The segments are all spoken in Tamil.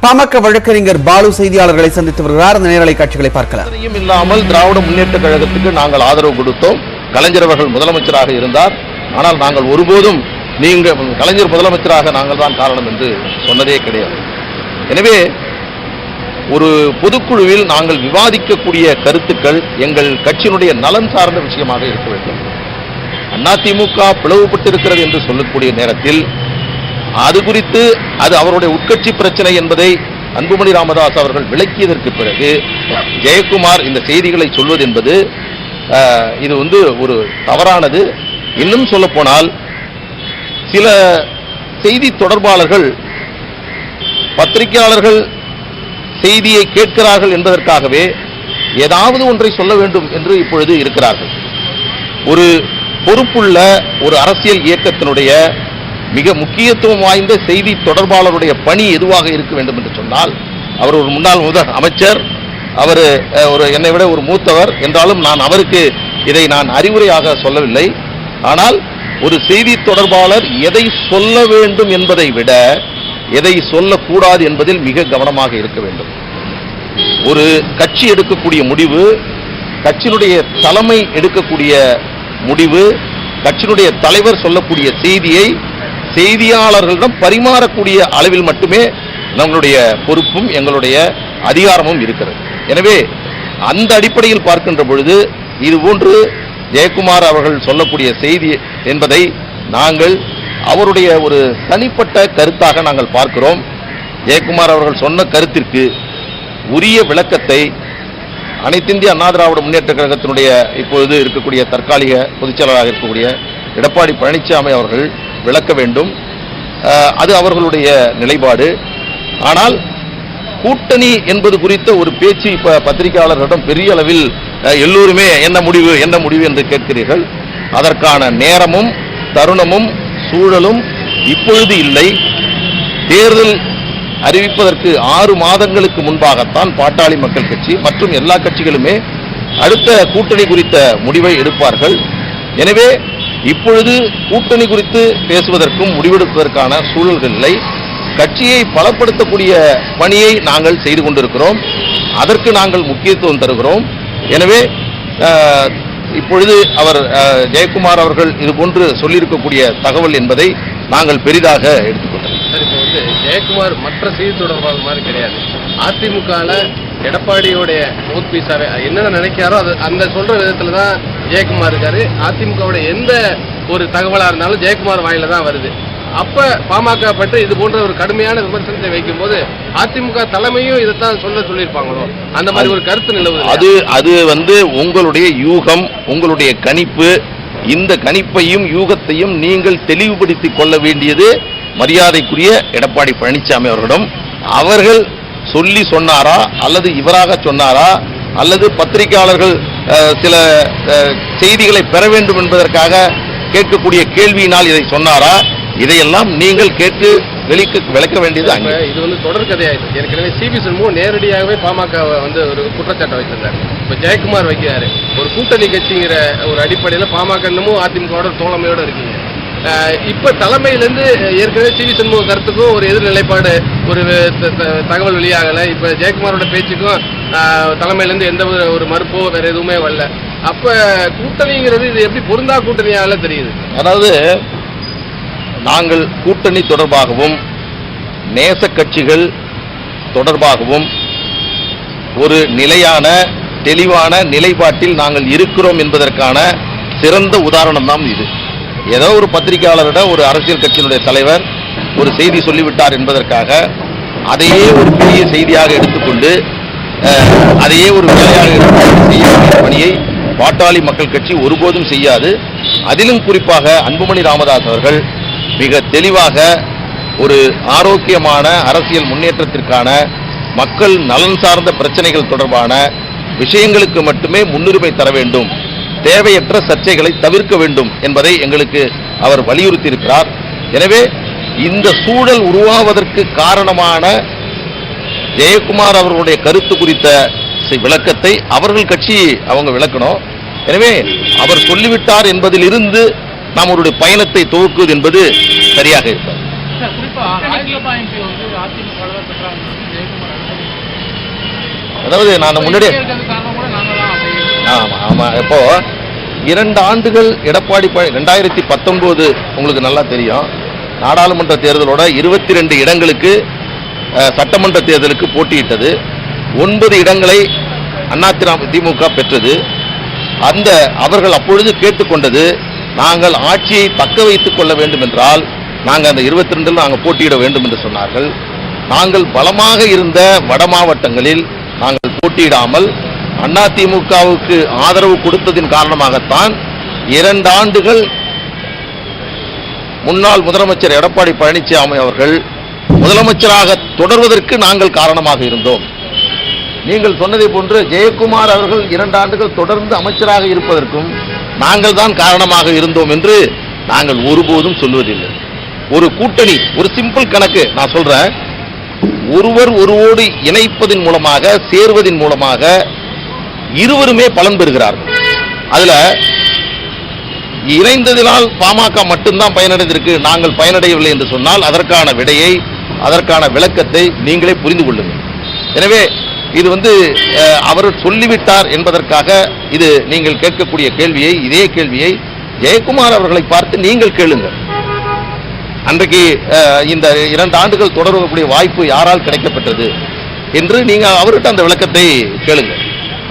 பாமக வழக்கறிஞர் பாலு செய்தியாளர்களை சந்தித்து வருகிறார். அந்த நேரலை காட்சிகளை பார்க்கலாம். இல்லாமல் திராவிட முன்னேற்ற கழகத்துக்கு நாங்கள் ஆதரவு கொடுத்தோம். கலைஞர் அவர்கள் முதலமைச்சராக இருந்தார். ஆனால் நாங்கள் ஒருபோதும் கலைஞர் முதலமைச்சராக நாங்கள் தான் காரணம் என்று சொன்னதே கிடையாது. எனவே ஒரு பொதுக்குழுவில் நாங்கள் விவாதிக்கக்கூடிய கருத்துக்கள் எங்கள் கட்சியினுடைய நலன் சார்ந்த விஷயமாக இருக்க வேண்டும். அதிமுக பிளவுபட்டிருக்கிறது என்று சொல்லக்கூடிய நேரத்தில் அது குறித்து அது அவருடைய உட்கட்சி பிரச்சனை என்பதை அன்புமணி ராமதாஸ் அவர்கள் விளக்கியதற்கு பிறகு ஜெயக்குமார் இந்த செய்திகளை சொல்வது என்பது இது ஒரு தவறானது. இன்னும் சொல்ல போனால் சில செய்தி தொடர்பாளர்கள் பத்திரிகையாளர்கள் செய்தியை கேட்கிறார்கள் என்பதற்காகவே ஏதாவது ஒன்றை சொல்ல வேண்டும் என்று இப்பொழுது இருக்கிறார்கள். ஒரு பொறுப்புள்ள ஒரு அரசியல் இயக்கத்தினுடைய மிக முக்கியத்துவம் வாய்ந்த செய்தி தொடர்பாளருடைய பணி எதுவாக இருக்க வேண்டும் என்று சொன்னால், அவர் ஒரு முன்னாள் அமைச்சர், அவர் என்னை விட ஒரு மூத்தவர் என்றாலும் அவருக்கு இதை நான் அறிவுரையாக சொல்லவில்லை. ஆனால் ஒரு செய்தி தொடர்பாளர் எதை சொல்ல வேண்டும் என்பதை விட எதை சொல்லக்கூடாது என்பதில் மிக கவனமாக இருக்க வேண்டும். ஒரு கட்சி எடுக்கக்கூடிய முடிவு, கட்சியினுடைய தலைமை எடுக்கக்கூடிய முடிவு, கட்சியினுடைய தலைவர் சொல்லக்கூடிய செய்தியை செய்தியாளர்களிடம் பரிமாறக்கூடிய அளவில் மட்டுமே நம்மளுடைய பொறுப்பும் எங்களுடைய அதிகாரமும் இருக்கிறது. எனவே அந்த அடிப்படையில் பார்க்கின்ற பொழுது இதுபோன்று ஜெயக்குமார் அவர்கள் சொல்லக்கூடிய செய்தி என்பதை நாங்கள் அவருடைய ஒரு தனிப்பட்ட கருத்தாக நாங்கள் பார்க்கிறோம். ஜெயக்குமார் அவர்கள் சொன்ன கருத்திற்கு உரிய விளக்கத்தை அனைத்திந்திய அண்ணா திராவிட முன்னேற்ற கழகத்தினுடைய இப்பொழுது இருக்கக்கூடிய தற்காலிக பொதுச்செயலாளராக இருக்கக்கூடிய எடப்பாடி பழனிசாமி அவர்கள் விளக்க வேண்டும். அது அவர்களுடைய நிலைப்பாடு. ஆனால் கூட்டணி என்பது குறித்த ஒரு பேச்சு பத்திரிகையாளர்களிடம் பெரிய அளவில் எல்லோருமே என்ன முடிவு என்று கேட்கிறீர்கள். அதற்கான நேரமும் தருணமும் சூழலும் இப்பொழுது இல்லை. தேர்தல் அறிவிப்பதற்கு 6 மாதங்களுக்கு முன்பாகத்தான் பாட்டாளி மக்கள் கட்சி மற்றும் எல்லா கட்சிகளுமே அடுத்த கூட்டணி குறித்த முடிவை எடுப்பார்கள். எனவே இப்பொழுது கூட்டணி குறித்து பேசுவதற்கும் முடிவெடுப்பதற்கான சூழல்கள் இல்லை. கட்சியை பலப்படுத்தக்கூடிய பணியை நாங்கள் செய்து கொண்டிருக்கிறோம். அதற்கு நாங்கள் முக்கியத்துவம் தருகிறோம். எனவே இப்பொழுது அவர் ஜெயக்குமார் அவர்கள் இதுபோன்று சொல்லியிருக்கக்கூடிய தகவல் என்பதை நாங்கள் பெரிதாக எடுத்துக்கொண்டோம். ஜெயக்குமார் மற்ற செய்தி தொடர்பாளர் மாதிரி கிடையாது. அதிமுகல எடப்பாடியோடைய மவுத் பீஸாவே என்னென்ன நினைக்கிறாரோ அது அந்த சொல்ற விதத்துல தான் ஜெயக்குமார் இருக்காரு. அதிமுகவுடைய எந்த ஒரு தகவலா இருந்தாலும் ஜெயக்குமார் வாயில தான் வருது. அப்ப பாமக பற்றி இது போன்ற ஒரு கடுமையான விமர்சனத்தை வைக்கும் போது அதிமுக தலைமையும் இதைத்தான் சொல்லியிருப்பாங்களோ அந்த மாதிரி ஒரு கருத்து நிலவுது. அது உங்களுடைய யூகம், உங்களுடைய கணிப்பு. இந்த கணிப்பையும் யூகத்தையும் நீங்கள் தெளிவுபடுத்திக் கொள்ள வேண்டியது மரியாதைக்குரிய எடப்பாடி பழனிசாமி அவர்களிடம். அவர்கள் சொல்லி சொன்னாரா அல்லது இவராக சொன்னாரா அல்லது பத்திரிகையாளர்கள் சில செய்திகளை பெற வேண்டும் என்பதற்காக கேட்கக்கூடிய கேள்வியினால் இதை சொன்னாரா? இதையெல்லாம் நீங்கள் கேட்டு விளக்க வேண்டியது. இது தொடர் கதையாயிடுச்சு. ஏற்கனவே சிபி சண்முகம் நேரடியாகவே பாமக ஒரு குற்றச்சாட்டை வைத்திருந்தார். இப்ப ஜெயக்குமார் வைக்கிறாரு. ஒரு கூட்டணி கட்சிங்கிற ஒரு அடிப்படையில் பாமக இன்னமும் அதிமுக தோழமையோட இருக்கீங்க. இப்ப தலைமையிலிருந்து ஏற்கனவே சிவி சண்முக கருத்துக்கும் ஒரு எதிர்நிலைப்பாடு ஒரு தகவல் வெளியாகல. இப்ப ஜெயக்குமாரோட பேச்சுக்கும் தலைமையிலிருந்து எந்த ஒரு மறுப்போ வேற எதுவுமே வரல. அப்ப கூட்டணிங்கிறது இது எப்படி பொருந்தா கூட்டணியால தெரியுது. அதாவது நாங்கள் கூட்டணி தொடர்பாகவும் நேச கட்சிகள் தொடர்பாகவும் ஒரு நிலையான தெளிவான நிலைப்பாட்டில் நாங்கள் இருக்கிறோம் என்பதற்கான சிறந்த உதாரணம் தான் இது. ஏதோ ஒரு பத்திரிகையாளரிடம் ஒரு அரசியல் கட்சியினுடைய தலைவர் ஒரு செய்தி சொல்லிவிட்டார் என்பதற்காக அதையே ஒரு பெரிய செய்தியாக எடுத்துக்கொண்டு அதையே ஒரு வேலையாக செய்ய பணியை பாட்டாளி மக்கள் கட்சி ஒருபோதும் செய்யாது. அதிலும் குறிப்பாக அன்புமணி ராமதாஸ் அவர்கள் மிக தெளிவாக ஒரு ஆரோக்கியமான அரசியல் முன்னேற்றத்திற்கான மக்கள் நலன் சார்ந்த பிரச்சனைகள் தொடர்பான விஷயங்களுக்கு மட்டுமே முன்னுரிமை தர வேண்டும், தேவையற்ற சர்ச்சைகளை தவிர்க்க வேண்டும் என்பதை எங்களுக்கு அவர் வலியுறுத்தி இருக்கிறார். எனவே இந்த சூழல் உருவாவதற்கு காரணமான ஜெயக்குமார் அவர்களுடைய கருத்து குறித்த விளக்கத்தை அவர்கள் கட்சி அவங்க விளக்கணும். எனவே அவர் சொல்லிவிட்டார் என்பதிலிருந்து நாம் அவருடைய பயணத்தை துவக்குவது என்பது சரியாக இருப்பார். அதாவது நான் முன்னாடியே ஆமா இப்போ 2 ஆண்டுகள் எடப்பாடி 2019 உங்களுக்கு நல்லா தெரியும், நாடாளுமன்ற தேர்தலோட 22 இடங்களுக்கு சட்டமன்ற தேர்தலுக்கு போட்டியிட்டது. 9 இடங்களை அதிமுக பெற்றது. அந்த அவர்கள் அப்பொழுது கேட்டுக்கொண்டது, நாங்கள் ஆட்சியை தக்க வைத்துக் கொள்ள வேண்டும் என்றால் நாங்கள் அந்த 22 நாங்கள் போட்டியிட வேண்டும் என்று சொன்னார்கள். நாங்கள் பலமாக இருந்த வட மாவட்டங்களில் நாங்கள் போட்டியிடாமல் அதிமுகவுக்கு ஆதரவு கொடுத்ததின் காரணமாகத்தான் 2 ஆண்டுகள் முன்னாள் முதலமைச்சர் எடப்பாடி பழனிசாமி அவர்கள் முதலமைச்சராக தொடர்வதற்கு நாங்கள் காரணமாக இருந்தோம். நீங்கள் சொன்னதை போன்று ஜெயக்குமார் அவர்கள் 2 ஆண்டுகள் தொடர்ந்து அமைச்சராக இருப்பதற்கும் நாங்கள் தான் காரணமாக இருந்தோம் என்று நாங்கள் ஒருபோதும் சொல்வதில்லை. ஒரு கூட்டணி, ஒரு சிம்பிள் கணக்கு நான் சொல்றேன், ஒருவர் ஒருவோடு இணைப்பதன் மூலமாக, சேர்வதன் மூலமாக இருவருமே பலன் பெறுகிறார்கள். அதுல இணைந்ததினால் பாமக மட்டும்தான் பயனடைந்திருக்கு, நாங்கள் பயனடையவில்லை என்று சொன்னால் அதற்கான விடையை, அதற்கான விளக்கத்தை நீங்களே புரிந்து கொள்ளுங்கள். எனவே இது அவர் சொல்லிவிட்டார் என்பதற்காக இது நீங்கள் கேட்கக்கூடிய கேள்வியை, இதே கேள்வியை ஜெயக்குமார் அவர்களை பார்த்து நீங்கள் கேளுங்கள். அன்றைக்கு இந்த 2 ஆண்டுகள் தொடரக்கூடிய வாய்ப்பு யாரால் கிடைக்கப்பட்டது என்று நீங்கள் அவர்கிட்ட அந்த விளக்கத்தை கேளுங்கள்.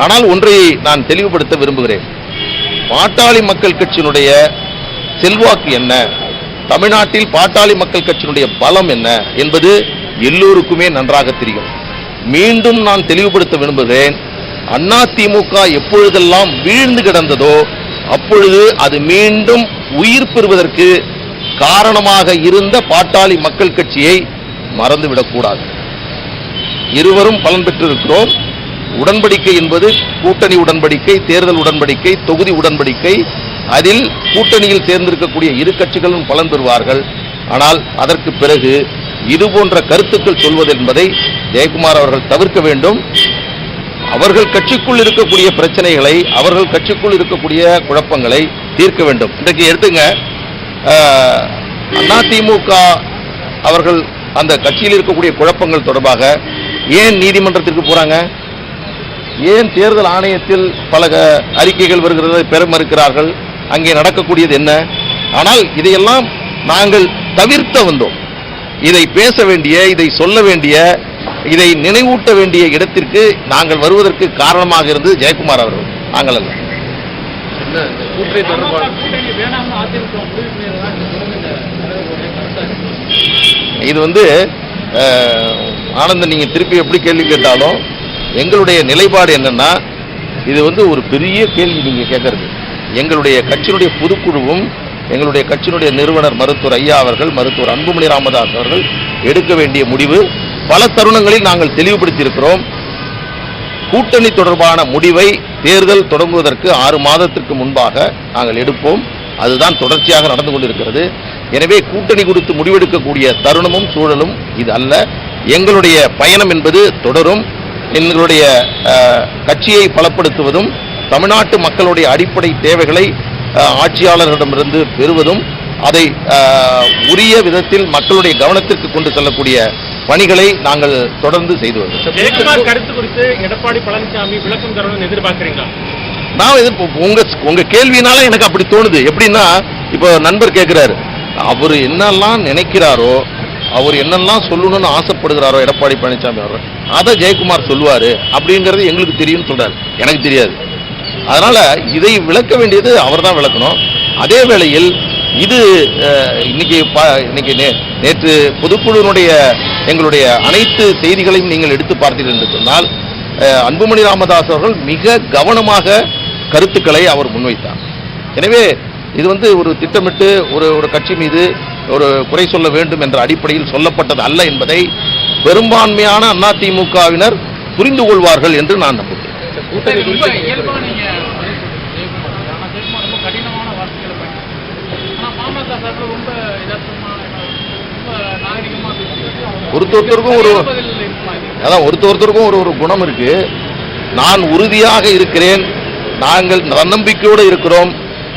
ஆனால் ஒன்றை நான் தெளிவுபடுத்த விரும்புகிறேன். பாட்டாளி மக்கள் கட்சியினுடைய செல்வாக்கு என்ன, தமிழ்நாட்டில் பாட்டாளி மக்கள் கட்சியினுடைய பலம் என்ன என்பது எல்லோருக்குமே நன்றாக தெரியும். மீண்டும் நான் தெளிவுபடுத்த விரும்புகிறேன், அதிமுக எப்பொழுதெல்லாம் வீழ்ந்து கிடந்ததோ அப்பொழுது அது மீண்டும் உயிர் பெறுவதற்கு காரணமாக இருந்த பாட்டாளி மக்கள் கட்சியை மறந்துவிடக்கூடாது. இருவரும் பலன் பெற்றிருக்கிறோம். உடன்படிக்கை என்பது கூட்டணி உடன்படிக்கை, தேர்தல் உடன்படிக்கை, தொகுதி உடன்படிக்கை. அதில் கூட்டணியில் சேர்ந்திருக்கக்கூடிய இரு கட்சிகளும் பலன் பெறுவார்கள். ஆனால் அதற்கு பிறகு இது போன்ற கருத்துக்கள் சொல்வது என்பதை ஜெயக்குமார் அவர்கள் தவிர்க்க வேண்டும். அவர்கள் கட்சிக்குள் இருக்கக்கூடிய பிரச்சனைகளை, அவர்கள் கட்சிக்குள் இருக்கக்கூடிய குழப்பங்களை தீர்க்க வேண்டும். இன்றைக்கு எடுத்துங்க, அதிமுக அவர்கள் அந்த கட்சியில் இருக்கக்கூடிய குழப்பங்கள் தொடர்பாக ஏன் நீதிமன்றத்திற்கு போறாங்க? ஏன் தேர்தல் ஆணையத்தில் பல அறிக்கைகள் வருகிறதை பெற மறுக்கிறார்கள்? அங்கே நடக்கக்கூடியது என்ன? ஆனால் இதையெல்லாம் நாங்கள் தவிர்த்த வந்தோம். இதை பேச வேண்டிய, இதை சொல்ல வேண்டிய, இதை நினைவூட்ட வேண்டிய இடத்திற்கு நாங்கள் வருவதற்கு காரணமாக இருந்தது ஜெயக்குமார் அவர்கள், நாங்கள் அல்ல. இது ஆனந்தன், நீங்க திருப்பி எப்படி கேள்வி கேட்டாலும் எங்களுடைய நிலைப்பாடு என்னன்னா, இது ஒரு பெரிய கேள்வி நீங்க கேட்கறது. எங்களுடைய கட்சியினுடைய பொதுக்குழுவும் எங்களுடைய கட்சியினுடைய நிறுவனர் மருத்துவர் ஐயா அவர்கள், மருத்துவர் அன்புமணி ராமதாஸ் அவர்கள் எடுக்க வேண்டிய முடிவு பல தருணங்களில் நாங்கள் தெளிவுபடுத்தி இருக்கிறோம். கூட்டணி தொடர்பான முடிவை தேர்தல் தொடங்குவதற்கு 6 மாதத்திற்கு முன்பாக நாங்கள் எடுப்போம். அதுதான் தொடர்ச்சியாக நடந்து கொண்டிருக்கிறது. எனவே கூட்டணி குறித்து முடிவெடுக்கக்கூடிய தருணமும் சூழலும் இது அல்ல. எங்களுடைய பயணம் என்பது தொடரும். எங்களுடைய கட்சியை பலப்படுத்துவதும், தமிழ்நாட்டு மக்களுடைய அடிப்படை தேவைகளை ஆட்சியாளர்களிடமிருந்து பெறுவதும், அதை உரிய விதத்தில் மக்களுடைய கவனத்திற்கு கொண்டு செல்லக்கூடிய பணிகளை நாங்கள் தொடர்ந்து செய்து வருகிறோம். ஜெயக்குமார் கருத்து குறித்து எடப்பாடி பழனிசாமி விளக்கம் தரணும்னு எதிர்பார்க்கிறீங்களா? நான் உங்க கேள்வினால எனக்கு அப்படி தோணுது. எப்படின்னா, இப்போ நண்பர் கேட்கிறாரு, அவர் என்னெல்லாம் நினைக்கிறாரோ, அவர் என்னெல்லாம் சொல்லணும்னு ஆசைப்படுகிறாரோ எடப்பாடி பழனிசாமி அவர், அதை ஜெயக்குமார் சொல்லுவாரு அப்படிங்கிறது எங்களுக்கு தெரியும்னு சொல்றாரு. எனக்கு தெரியாது. அதனால இதை விளக்க வேண்டியது அவர் தான் விளக்கணும். அதே வேளையில் இது இன்னைக்கு நேற்று பொதுக்குழுவினுடைய எங்களுடைய அனைத்து செய்திகளையும் நீங்கள் எடுத்து பார்த்தீர்கள் என்று சொன்னால், அன்புமணி ராமதாஸ் அவர்கள் மிக கவனமாக கருத்துக்களை அவர் முன்வைத்தார். எனவே இது ஒரு திட்டமிட்டு ஒரு கட்சி மீது ஒரு குறை சொல்ல வேண்டும் என்ற அடிப்படையில் சொல்லப்பட்டது அல்ல என்பதை பெரும்பான்மையான அதிமுகவினர் புரிந்து கொள்வார்கள் என்று நான் நம்புகிறேன். ஒருத்தருக்கும் ஒரு குணம் இருக்கு. நான் உறுதியாக இருக்கிறேன், நாங்கள் தன்னம்பிக்கையோடு இருக்கிறோம்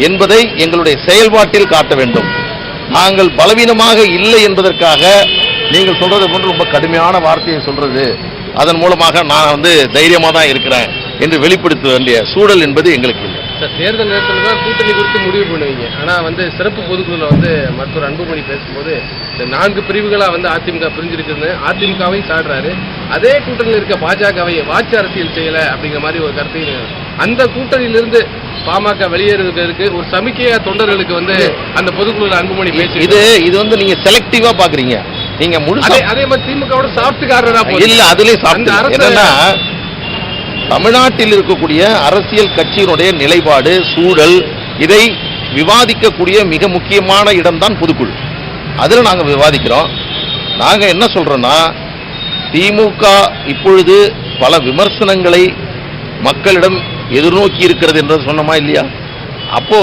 என்பதை எங்களுடைய செயல்பாட்டில் காட்ட வேண்டும். நாங்கள் பலவீனமாக இல்லை என்பதற்காக நீங்கள் சொல்றது போன்று ரொம்ப கடுமையான வார்த்தையை சொல்றது, அதன் மூலமாக நான் வந்து தைரியமா தான் இருக்கிறேன் என்று வெளிப்படுத்த வேண்டிய சூழல் என்பது எங்களுக்கு இல்லை. சார், தேர்தல் நேரத்தில் தான் கூட்டணி குறித்து முடிவு பண்ணுவீங்க. ஆனால் வந்து சிறப்பு பொதுக்குழுல வந்து மருத்துவர் அன்புமணி பேசும்போது இந்த 4 பிரிவுகளாக வந்து அதிமுக பிரிஞ்சிருக்குன்னு அதிமுகவையும் சாடுறாரு. அதே கூட்டணியில் இருக்க பாஜகவை வாட்சி அரசியல் செய்யலை அப்படிங்கிற மாதிரி ஒரு கருத்தையும், அந்த கூட்டணியிலிருந்து பாமக வெளியேறதுக்கு ஒரு சமிக்கையா தொண்டர்களுக்கு வந்து அந்த பொதுக்குழுல அன்புமணி பேசி இது வந்து நீங்க செலக்டிவா பாக்குறீங்க. நீங்க முழு அதே மாதிரி திமுகவோட சாப்பிட்டுக்காரரா இல்ல, அதுலயும் சாப்பிட்டு என்னன்னா தமிழ்நாட்டில் இருக்கக்கூடிய அரசியல் கட்சியினுடைய நிலைப்பாடு, சூழல், இதை விவாதிக்கக்கூடிய மிக முக்கியமான இடம்தான் பொதுக்குழு. அதுல நாங்க விவாதிக்கிறோம். நாங்க என்ன சொல்றோம்னா, திமுக இப்பொழுது பல விமர்சனங்களை மக்களிடம் எதிர்நோக்கி இருக்கிறது என்று சொன்னோமா இல்லையா? அப்போ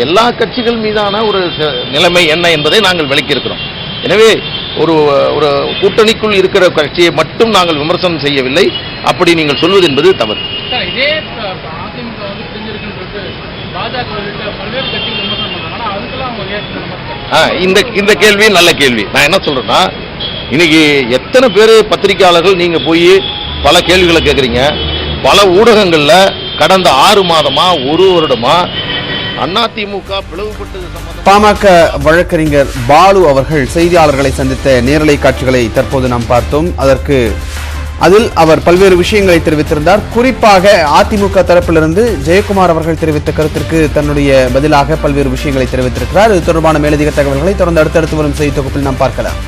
எல்லா கட்சிகள் மீதான ஒரு நிலைமை என்ன என்பதை நாங்கள் விளக்கி இருக்கிறோம். எனவே ஒரு ஒரு கூட்டணிக்குள் இருக்கிற கட்சியை மட்டும் நாங்கள் விமர்சனம் செய்யவில்லை. அப்படி நீங்கள் சொல்வது என்பது தவறு. இதே அதிமுக வந்து பிரிஞ்சிருக்குன்னு பாஜக பல்வேறு கட்சிகள் விமர்சனம் பண்ணாங்க. ஆனா அதுக்கெல்லாம் அவங்க இந்த கேள்வி நல்ல கேள்வி. நான் என்ன சொல்றேன்னா, இன்னைக்கு எத்தனை பேர் பத்திரிகையாளர்கள் நீங்க போய் பல கேள்விகளை கேட்குறீங்க. பல ஊடகங்கள்ல கடந்த 6 மாதமா 1 வருடமா அதிமுக பிளவுபட்டது சம்பந்தமாக பாமக வழக்கறிஞர் பாலு அவர்கள் செய்தியாளர்களை சந்தித்த நேரலை காட்சிகளை தற்போது நாம் பார்த்தோம். அதில் அவர் பல்வேறு விஷயங்களை தெரிவித்திருந்தார். குறிப்பாக அதிமுக தரப்பிலிருந்து ஜெயக்குமார் அவர்கள் தெரிவித்த கருத்திற்கு தன்னுடைய பதிலாக பல்வேறு விஷயங்களை தெரிவித்திருக்கிறார். இது தொடர்பான மேலதிக தகவல்களை தொடர்ந்து அடுத்தடுத்து வரும் செய்தி தொகுப்பில் நாம் பார்க்கலாம்.